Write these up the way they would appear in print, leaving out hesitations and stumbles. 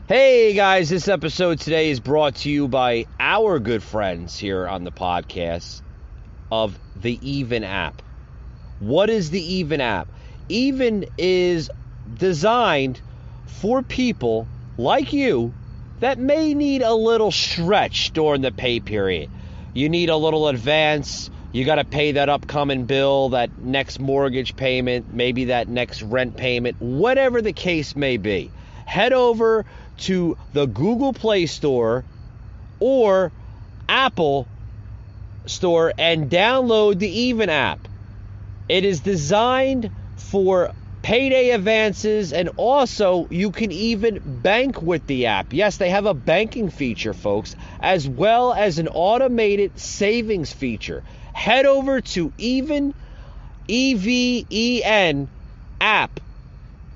Hey guys, this episode today is brought to you by our good friends here on the podcast of the Even app. What is the Even app? Even is designed for people like you that may need a little stretch during the pay period. You need a little advance. You got to pay that upcoming bill, that next mortgage payment, maybe that next rent payment, whatever the case may be. Head over to the Google Play Store or Apple Store and download the Even app. It is designed for payday advances, and also you can even bank with the app. Yes, they have a banking feature, folks, as well as an automated savings feature. Head over to Even, EVEN app.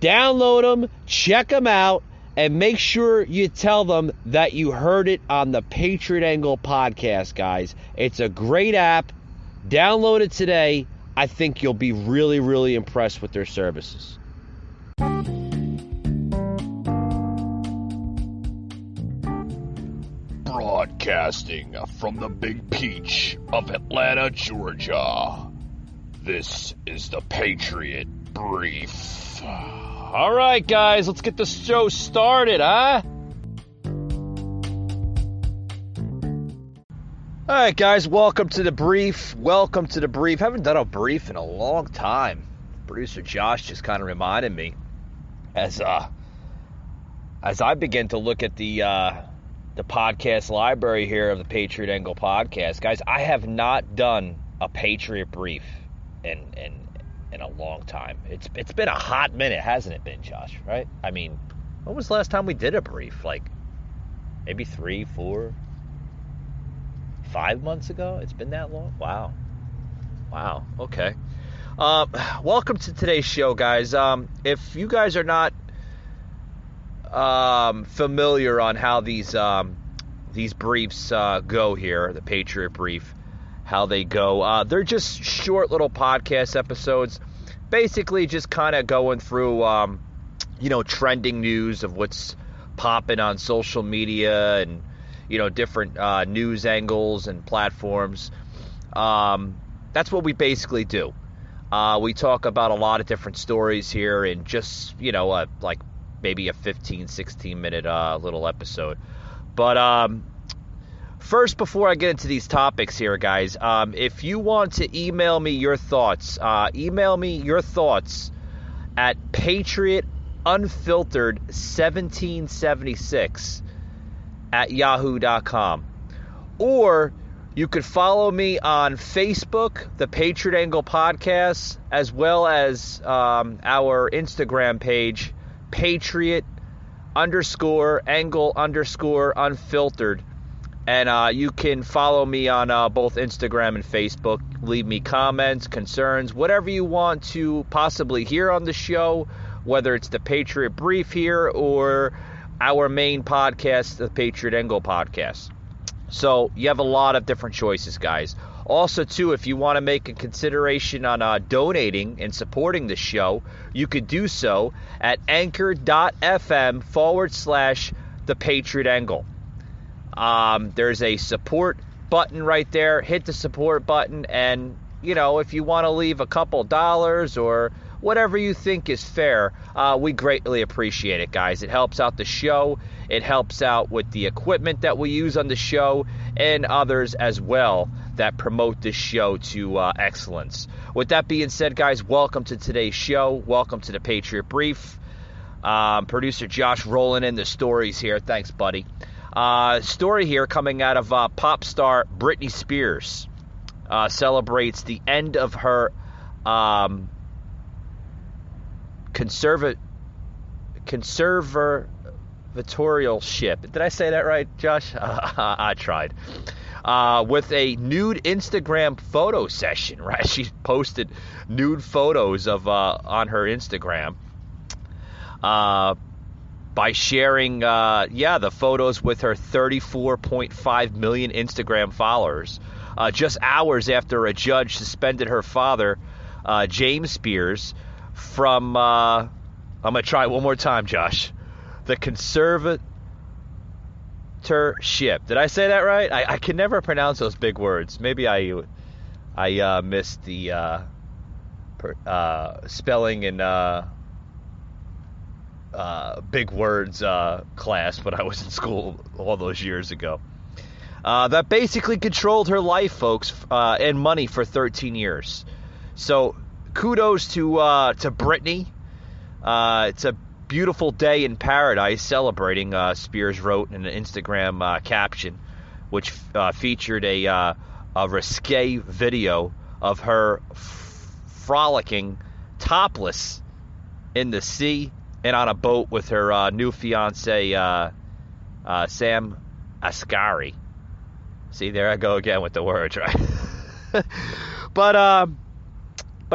Download them, check them out, and make sure you tell them that you heard it on the Patriot Angle podcast, guys. It's a great app. Download it today. I think you'll be really, really impressed with their services. Broadcasting from the Big Peach of Atlanta, Georgia. This is the Patriot Brief. All right, guys, let's get the show started, huh? All right, guys, welcome to the brief. Welcome to the brief. Haven't done a brief in a long time. Producer Josh just kind of reminded me as I begin to look at the podcast library here of the Patriot Angle podcast. Guys, I have not done a Patriot brief in a long time. It's been a hot minute, hasn't it been, Josh? Right? I mean, when was the last time we did a brief? Like maybe 3, 4, 5 months ago? It's been that long? Wow. Okay. Welcome to today's show, guys. If you guys are not familiar on how these briefs go here, the Patriot Brief, how they go, they're just short little podcast episodes, basically just kind of going through trending news of what's popping on social media and different news angles and platforms. That's what we basically do. We talk about a lot of different stories here in just like maybe a 15-16 minute little episode. But first, before I get into these topics here, guys, if you want to email me your thoughts, email me your thoughts at patriotunfiltered1776 at yahoo.com. Or you could follow me on Facebook, the Patriot Angle Podcast, as well as our Instagram page, Patriot_Angle_Unfiltered. And you can follow me on both Instagram and Facebook. Leave me comments, concerns, whatever you want to possibly hear on the show, whether it's the Patriot Brief here or our main podcast, the Patriot Angle Podcast. So you have a lot of different choices, guys. Also, too, if you want to make a consideration on donating and supporting the show, you could do so at anchor.fm/the Patriot Angle. There's a support button right there. Hit the support button, and if you want to leave a couple dollars or whatever you think is fair, we greatly appreciate it, guys. It helps out the show. It helps out with the equipment that we use on the show and others as well that promote this show to excellence. With that being said, guys, welcome to today's show. Welcome to the Patriot Brief. Producer Josh rolling in the stories here. Thanks, buddy. Story here coming out of pop star Britney Spears. Celebrates the end of her conservatorship. Did I say that right, Josh? I tried. With a nude Instagram photo session, right? She posted nude photos of on her Instagram by sharing the photos with her 34.5 million Instagram followers. Just hours after a judge suspended her father, James Spears, from I'm going to try it one more time, Josh. The Mentorship. Did I say that right? I can never pronounce those big words. Maybe I missed the spelling and big words class when I was in school all those years ago. That basically controlled her life, folks, and money for 13 years. So kudos to Britney. It's a beautiful day in paradise celebrating, Spears wrote in an Instagram caption, which featured a risque video of her frolicking topless in the sea and on a boat with her new fiance, Sam Asghari. See, there I go again with the words, right? But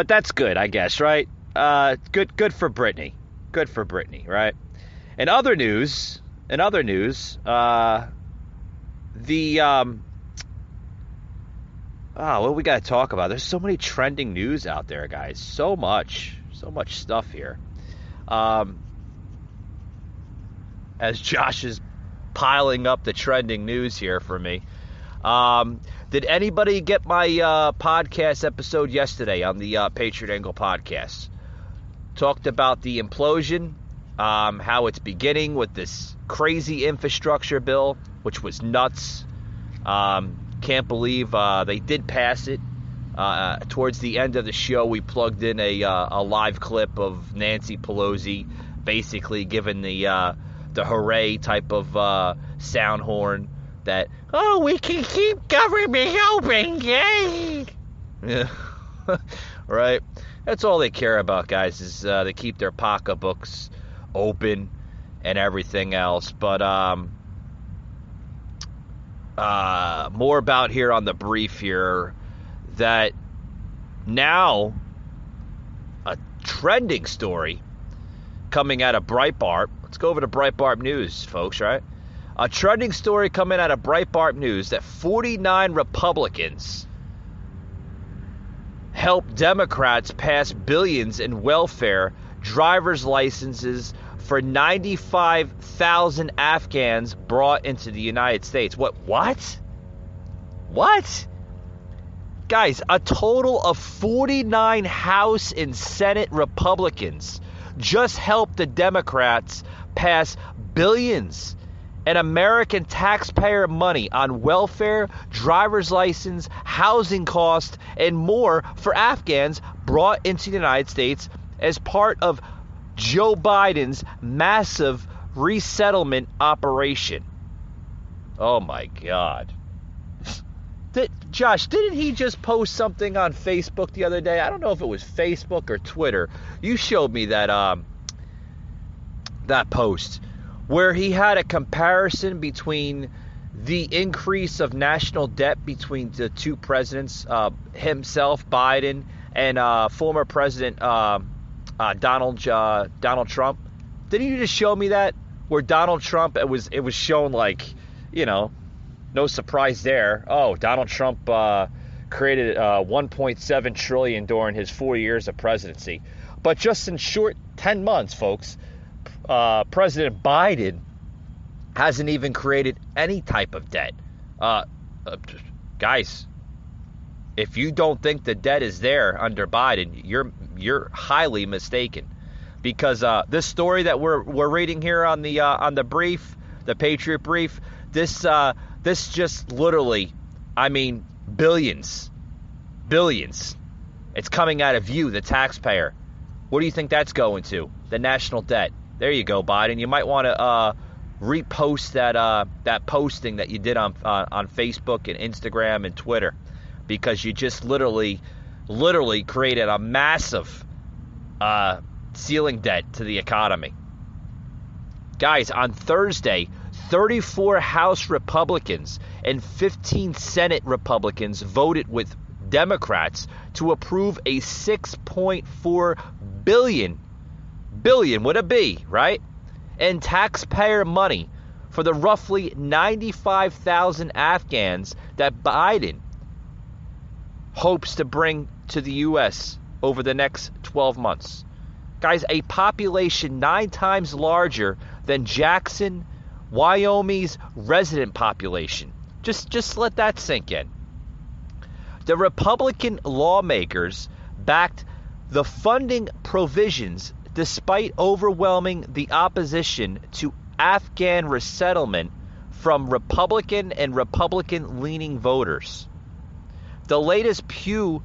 that's good, I guess, right? Good for Britney. Good for Britney, right? In other news, what we got to talk about? There's so many trending news out there, guys. So much stuff here. As Josh is piling up the trending news here for me. Did anybody get my podcast episode yesterday on the Patriot Angle podcast? Talked about the implosion, how it's beginning with this crazy infrastructure bill, which was nuts. Can't believe they did pass it. Towards the end of the show, we plugged in a live clip of Nancy Pelosi basically giving the hooray type of sound horn that, oh, we can keep government open, yay! Yeah. Right? That's all they care about, guys, is they keep their pocketbooks open and everything else. But more about here on the brief here, that now a trending story coming out of Breitbart. Let's go over to Breitbart News, folks, right? A trending story coming out of Breitbart News that 49 Republicans helped Democrats pass billions in welfare driver's licenses for 95,000 Afghans brought into the United States. What? Guys, a total of 49 House and Senate Republicans just helped the Democrats pass billions in American taxpayer money on welfare, driver's license, housing costs, and more for Afghans brought into the United States as part of Joe Biden's massive resettlement operation. Oh my God. Josh, didn't he just post something on Facebook the other day? I don't know if it was Facebook or Twitter. You showed me that that post where he had a comparison between the increase of national debt between the two presidents, himself, Biden, and former President Donald Trump. Didn't you just show me that? Where Donald Trump, it was shown like, no surprise there. Oh, Donald Trump created $1.7 trillion during his 4 years of presidency. But just in short 10 months, folks, President Biden hasn't even created any type of debt. Guys, if you don't think the debt is there under Biden, you're highly mistaken. Because this story that we're reading here on the brief, the Patriot brief, this just literally, billions. It's coming out of you, the taxpayer. What do you think that's going to? The national debt. There you go, Biden. You might want to repost that posting that you did on Facebook and Instagram and Twitter, because you just literally created a massive ceiling debt to the economy. Guys, on Thursday, 34 House Republicans and 15 Senate Republicans voted with Democrats to approve a $6.4 billion with a B, right? And taxpayer money for the roughly 95,000 Afghans that Biden hopes to bring to the U.S. over the next 12 months. Guys, a population 9 times larger than Jackson, Wyoming's resident population. Just let that sink in. The Republican lawmakers backed the funding provisions despite overwhelming the opposition to Afghan resettlement from Republican and Republican-leaning voters. The latest Pew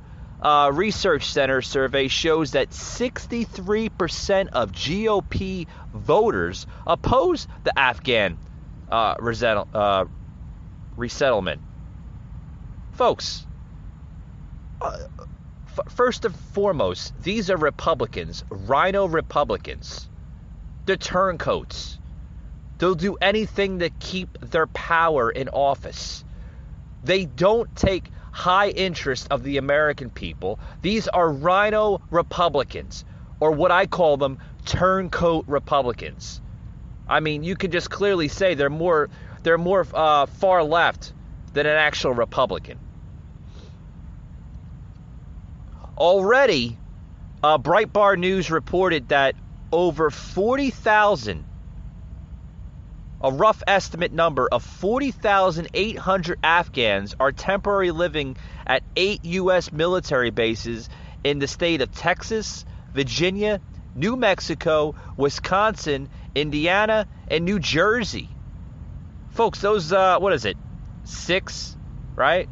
Research Center survey shows that 63% of GOP voters oppose the Afghan resettlement. Folks, first and foremost, these are Republicans, rhino Republicans. They're turncoats. They'll do anything to keep their power in office. They don't take high interest of the American people. These are rhino Republicans, or what I call them, turncoat Republicans. I mean, you can just clearly say they're more far left than an actual Republican. Already, Breitbart News reported that over 40,000, a rough estimate number of 40,800 Afghans are temporarily living at 8 U.S. military bases in the state of Texas, Virginia, New Mexico, Wisconsin, Indiana, and New Jersey. Folks, those, what is it? 6, right?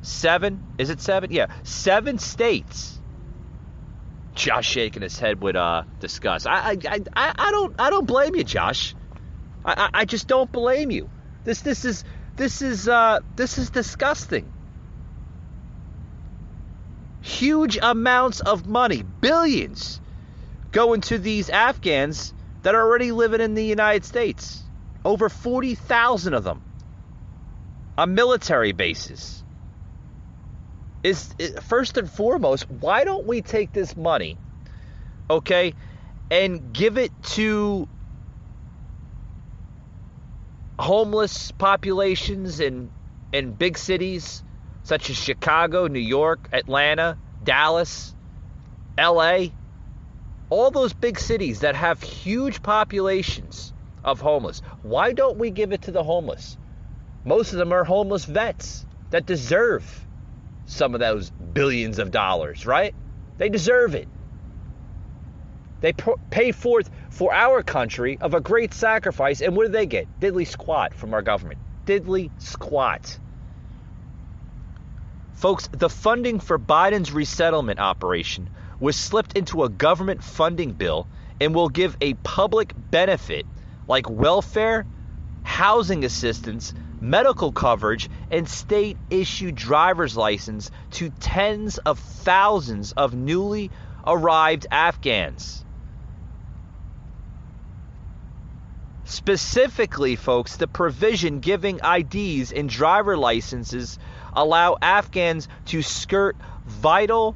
7? Is it 7? Yeah, 7 states. Josh shaking his head with disgust. I don't blame you, Josh. I just don't blame you. This is disgusting. Huge amounts of money, billions, go into these Afghans that are already living in the United States. Over 40,000 of them on military bases. First and foremost, why don't we take this money, okay, and give it to homeless populations in big cities such as Chicago, New York, Atlanta, Dallas, LA, all those big cities that have huge populations of homeless. Why don't we give it to the homeless? Most of them are homeless vets that deserve some of those billions of dollars, right? They deserve it. They pay forth for our country of a great sacrifice, and what do they get? Diddly squat from our government. Diddly squat. Folks, the funding for Biden's resettlement operation was slipped into a government funding bill and will give a public benefit like welfare, housing assistance, medical coverage, and state-issued driver's license to tens of thousands of newly arrived Afghans. Specifically, folks, the provision giving IDs and driver licenses allow Afghans to skirt vital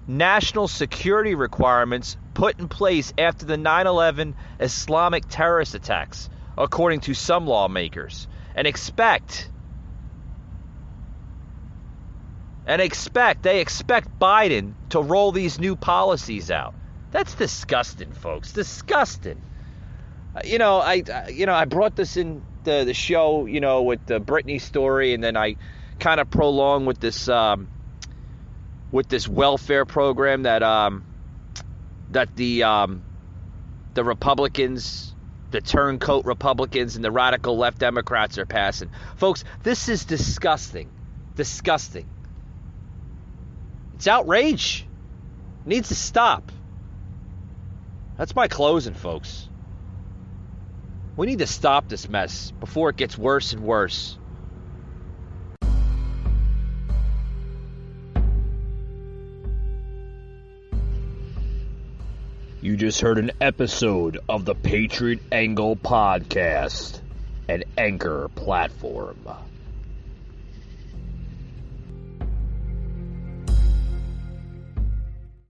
national security requirements put in place after the 9/11 Islamic terrorist attacks, according to some lawmakers, and they expect Biden to roll these new policies out. That's disgusting, folks. Disgusting. I brought this in the show, with the Britney story, and then I kind of prolonged with this welfare program that the Republicans, the turncoat Republicans, and the radical left Democrats are passing. Folks, this is disgusting. Disgusting. It's outrage. It needs to stop. That's my closing, folks. We need to stop this mess before it gets worse and worse. You just heard an episode of the Patriot Angle Podcast, an Anchor platform.